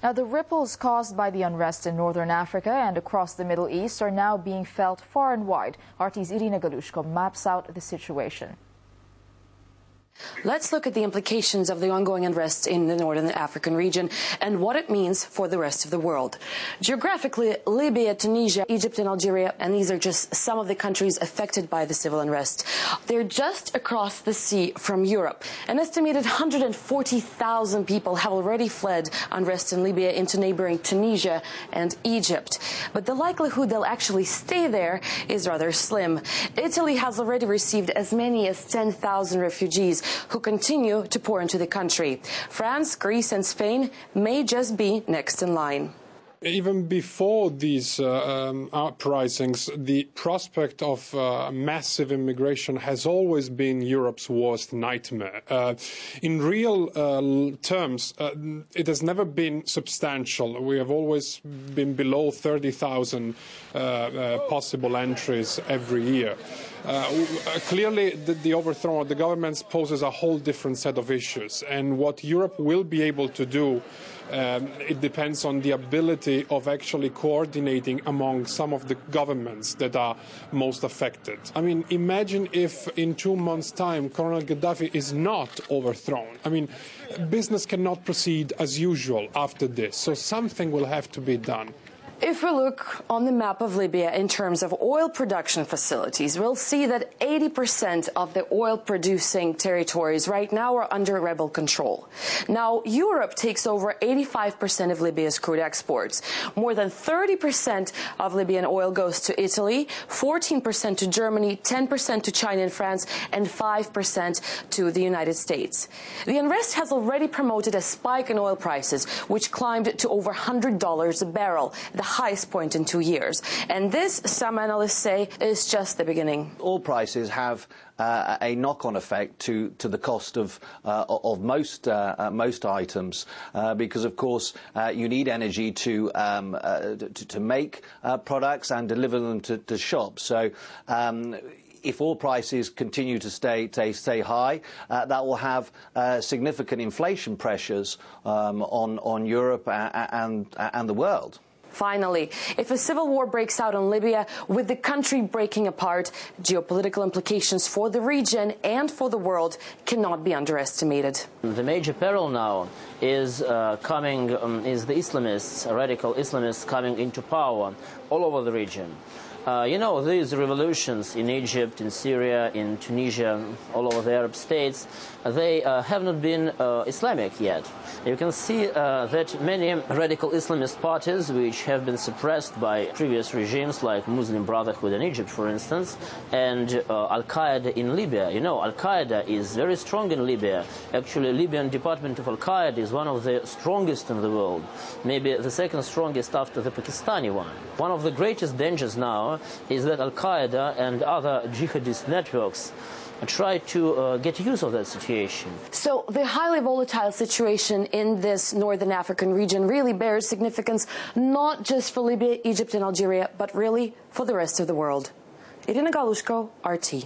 Now, the ripples caused by the unrest in northern Africa and across the Middle East are now being felt far and wide. RT's Irina Galushko maps out the situation. Let's look at the implications of the ongoing unrest in the northern African region and what it means for the rest of the world. Geographically, Libya, Tunisia, Egypt and Algeria, and these are just some of the countries affected by the civil unrest. They're just across the sea from Europe. An estimated 140,000 people have already fled unrest in Libya into neighboring Tunisia and Egypt. But the likelihood they'll actually stay there is rather slim. Italy has already received as many as 10,000 refugees who continue to pour into the country. France, Greece and Spain may just be next in line. Even before these uprisings, the prospect of massive immigration has always been Europe's worst nightmare. In real terms, it has never been substantial. We have always been below 30,000 possible entries every year. Clearly, the overthrow of the governments poses a whole different set of issues, and what Europe will be able to do it depends on the ability of actually coordinating among some of the governments that are most affected. I mean, imagine if in 2 months' time Colonel Gaddafi is not overthrown. I mean, business cannot proceed as usual after this, so something will have to be done. If we look on the map of Libya in terms of oil production facilities, we'll see that 80% of the oil-producing territories right now are under rebel control. Now, Europe takes over 85% of Libya's crude exports. More than 30% of Libyan oil goes to Italy, 14% to Germany, 10% to China and France, and 5% to the United States. The unrest has already promoted a spike in oil prices, which climbed to over $100 a barrel, the highest point in 2 years. And this, some analysts say, is just the beginning. Oil prices have a knock-on effect to the cost of most items, because of course you need energy to make products and deliver them to shops. So if oil prices continue to stay high, that will have significant inflation pressures on Europe and the world. Finally, if a civil war breaks out in Libya, with the country breaking apart, geopolitical implications for the region and for the world cannot be underestimated. The major peril now is the Islamists, radical Islamists coming into power all over the region. You know, these revolutions in Egypt, in Syria, in Tunisia, all over the Arab states, they have not been Islamic yet. You can see that many radical Islamist parties, which have been suppressed by previous regimes like Muslim Brotherhood in Egypt, for instance, and al-Qaeda in Libya. You know, al-Qaeda is very strong in Libya. Actually, Libyan department of al-Qaeda is one of the strongest in the world, maybe the second strongest after the Pakistani one. One of the greatest dangers now is that al-Qaeda and other jihadist networks try to get use of that situation. So the highly volatile situation in this northern African region really bears significance not just for Libya, Egypt and Algeria, but really for the rest of the world. Irina Galushko, RT.